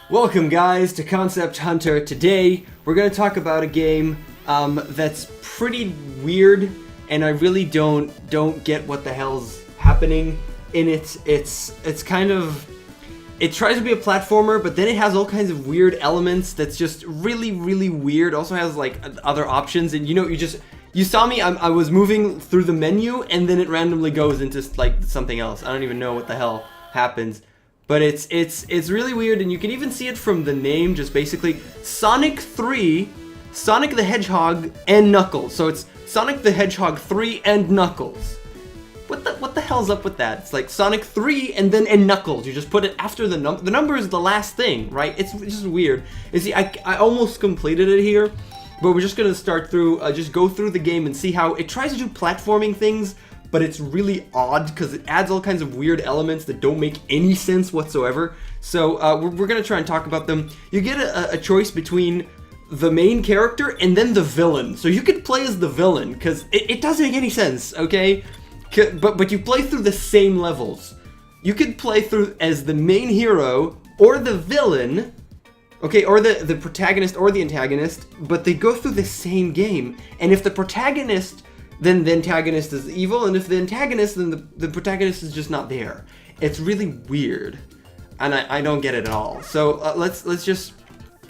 Welcome guys to Concept Hunter. Today we're going to talk about a game that's pretty weird, and I really don't get what the hell's happening in it. It's kind of, it tries to be a platformer, but then it has all kinds of weird elements that's just really weird. Also has like other options, and you saw me, I was moving through the menu and then it randomly goes into like something else. I don't even know what the hell happens. But it's really weird, and you can even see it from the name, just basically Sonic 3, Sonic the Hedgehog, and Knuckles. So it's Sonic the Hedgehog 3 and Knuckles. What the hell's up with that? It's like Sonic 3 and Knuckles. You just put it after the number. The number is the last thing, right? It's just weird. You see, I almost completed it here, but we're just gonna start through, just go through the game and see how it tries to do platforming things, but it's really odd because it adds all kinds of weird elements that don't make any sense whatsoever. So we're gonna try and talk about them. You get a choice between the main character and then the villain. So you could play as the villain because it doesn't make any sense, okay? But you play through the same levels. You could play through as the main hero or the villain, okay, or the protagonist or the antagonist, but they go through the same game. And if the protagonist, then the antagonist is evil, and if the antagonist, then the protagonist is just not there. It's really weird, and I don't get it at all. So let's just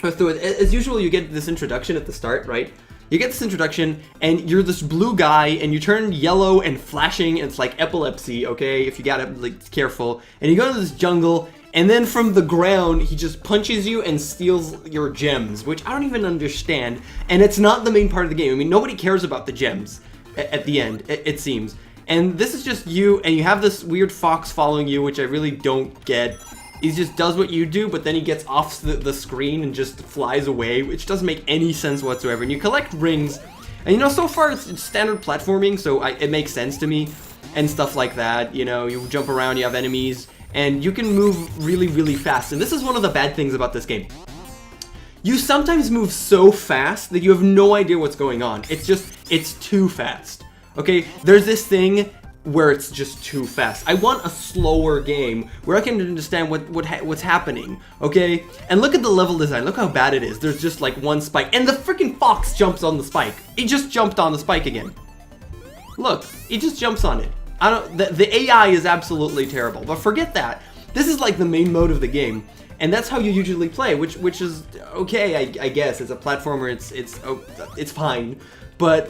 go through it. As usual, you get this introduction at the start, right? You get this introduction, and you're this blue guy, and you turn yellow and flashing, and it's like epilepsy, okay? If you gotta, like, careful. And you go to this jungle, and then from the ground, he just punches you and steals your gems, which I don't even understand, and it's not the main part of the game. I mean, nobody cares about the gems at the end, it seems. And this is just you, and you have this weird fox following you, which I really don't get. He just does what you do, but then he gets off the screen and just flies away, which doesn't make any sense whatsoever. And you collect rings, and so far it's standard platforming, so it makes sense to me, and stuff like that. You jump around, you have enemies, and you can move really fast. And this is one of the bad things about this game. You sometimes move so fast that you have no idea what's going on. It's too fast. Okay, there's this thing where it's just too fast. I want a slower game where I can understand what's happening, okay? And look at the level design. Look how bad it is. There's just like one spike, and the freaking fox jumps on the spike. He just jumped on the spike again. Look, he just jumps on it. The AI is absolutely terrible, but forget that. This is like the main mode of the game. And that's how you usually play, which is okay, I guess. It's a platformer, it's fine. But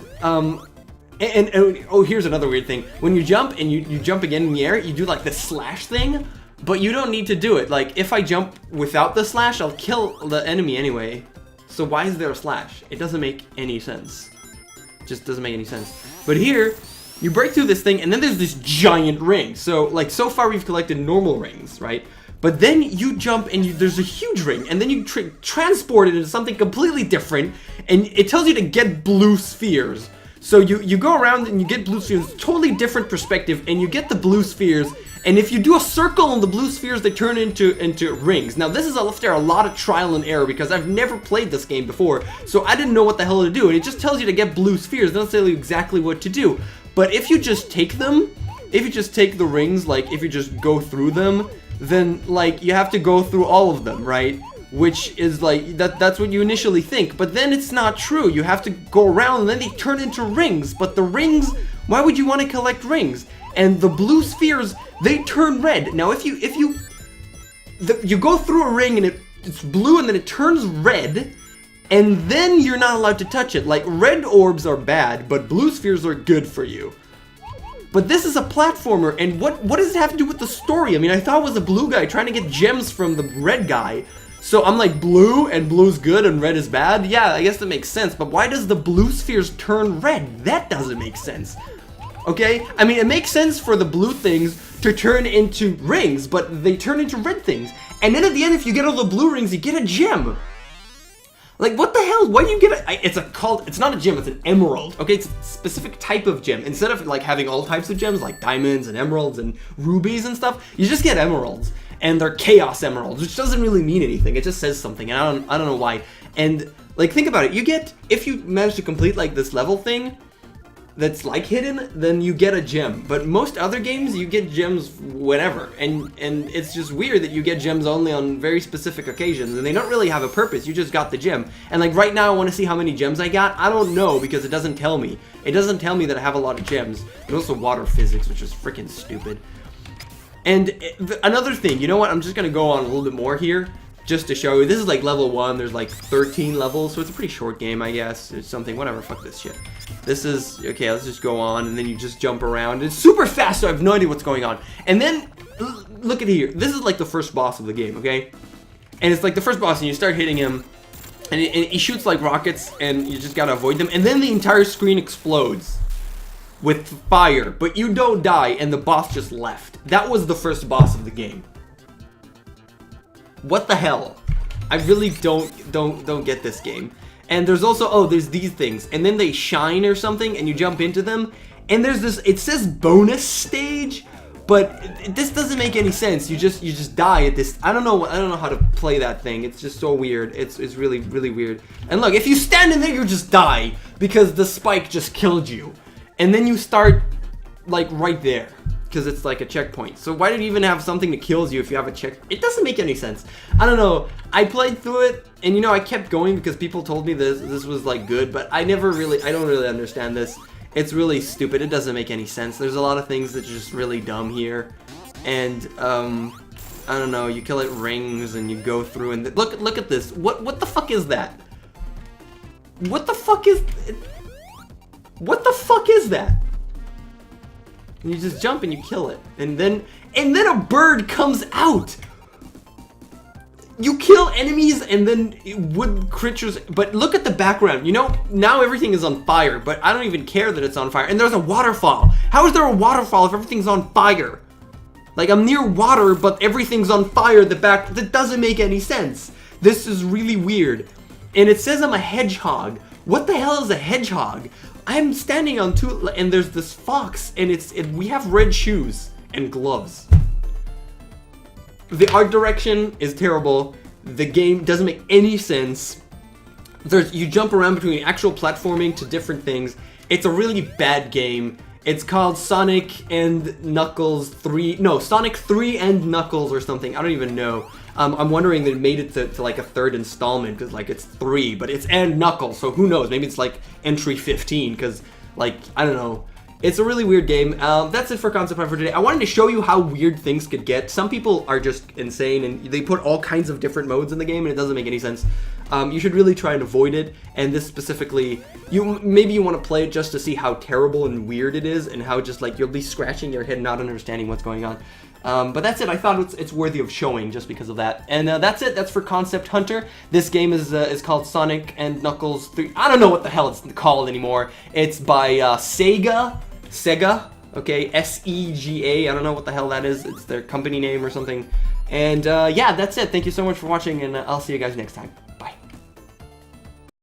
here's another weird thing. When you jump and you jump again in the air, you do like the slash thing, but you don't need to do it. Like if I jump without the slash, I'll kill the enemy anyway. So why is there a slash? It doesn't make any sense. It just doesn't make any sense. But here, you break through this thing, and then there's this giant ring. So like so far we've collected normal rings, right? But then you jump and there's a huge ring, and then you transport it into something completely different, and it tells you to get blue spheres. So you go around and you get blue spheres, totally different perspective, and you get the blue spheres, and if you do a circle on the blue spheres, they turn into rings. Now this is after a lot of trial and error, because I've never played this game before, so I didn't know what the hell to do, and it just tells you to get blue spheres. It doesn't tell you exactly what to do. But if you just take them, if you just take the rings, like if you just go through them, then like you have to go through all of them, right? Which is like, that's what you initially think, but then it's not true. You have to go around and then they turn into rings, but the rings, why would you want to collect rings? And the blue spheres, they turn red. Now if you go through a ring and it's blue and then it turns red, and then you're not allowed to touch it. Like red orbs are bad, but blue spheres are good for you. But this is a platformer, and what does it have to do with the story? I mean, I thought it was a blue guy trying to get gems from the red guy. So I'm like, blue, and blue's good and red is bad? Yeah, I guess that makes sense, but why does the blue spheres turn red? That doesn't make sense. Okay? I mean, it makes sense for the blue things to turn into rings, but they turn into red things. And then at the end, if you get all the blue rings, you get a gem. Like, what the hell? Why do you get it's not a gem, it's an emerald. Okay, it's a specific type of gem. Instead of like having all types of gems, like diamonds and emeralds and rubies and stuff, you just get emeralds. And they're chaos emeralds, which doesn't really mean anything. It just says something, and I don't know why. And like, think about it. You get, if you manage to complete like this level thing, that's like hidden, then you get a gem. But most other games, you get gems whenever, and it's just weird that you get gems only on very specific occasions, and they don't really have a purpose. You just got the gem. And like right now, I want to see how many gems I got. I don't know because it doesn't tell me. It doesn't tell me that I have a lot of gems. And also water physics, which is freaking stupid. And another thing, you know what? I'm just gonna go on a little bit more here, just to show you. This is like level 1. There's like 13 levels, so it's a pretty short game, I guess. It's something, whatever. Fuck this shit. This is okay. Let's just go on, and then you just jump around. It's super fast, so I have no idea what's going on. And then look at here. This is like the first boss of the game, okay? And it's like the first boss, and you start hitting him, and he shoots like rockets, and you just gotta avoid them. And then the entire screen explodes with fire, but you don't die, and the boss just left. That was the first boss of the game. What the hell? I really don't get this game. And there's also, oh, there's these things, and then they shine or something, and you jump into them, and there's this, it says bonus stage, but this doesn't make any sense. You just die at this. I don't know how to play that thing. It's just so weird. It's really weird. And look, if you stand in there, you just die because the spike just killed you, and then you start like right there, because it's like a checkpoint. So why did you even have something that kills you if you have a check? It doesn't make any sense. I don't know. I played through it, and you know, I kept going because people told me this was like good, but I don't really understand this. It's really stupid. It doesn't make any sense. There's a lot of things that are just really dumb here. And I don't know, you kill it rings and you go through and look at this. What the fuck is that? What the fuck is that? And you just jump and you kill it. And then a bird comes out. You kill enemies and then wood creatures, but look at the background. You know, now everything is on fire, but I don't even care that it's on fire. And there's a waterfall. How is there a waterfall if everything's on fire? Like, I'm near water, but everything's on fire. That doesn't make any sense. This is really weird. And it says I'm a hedgehog. What the hell is a hedgehog? I'm standing on two, and there's this fox, and we have red shoes and gloves. The art direction is terrible. The game doesn't make any sense. You jump around between actual platforming to different things. It's a really bad game. It's called Sonic and Knuckles 3. No, Sonic 3 and Knuckles or something. I don't even know. I'm wondering they made it to like a third installment because like it's 3, but it's and Knuckles. So who knows? Maybe it's like entry 15 because like, I don't know. It's a really weird game. That's it for Concept Art for today. I wanted to show you how weird things could get. Some people are just insane and they put all kinds of different modes in the game and it doesn't make any sense. You should really try and avoid it. And this specifically, maybe you want to play it just to see how terrible and weird it is and how just like you'll be scratching your head not understanding what's going on. But that's it. I thought it's worthy of showing just because of that. And that's it. That's for Concept Hunter. This game is called Sonic and Knuckles 3. I don't know what the hell it's called anymore. It's by Sega, okay, S-E-G-A. I don't know what the hell that is. It's their company name or something. And yeah, that's it. Thank you so much for watching, and I'll see you guys next time.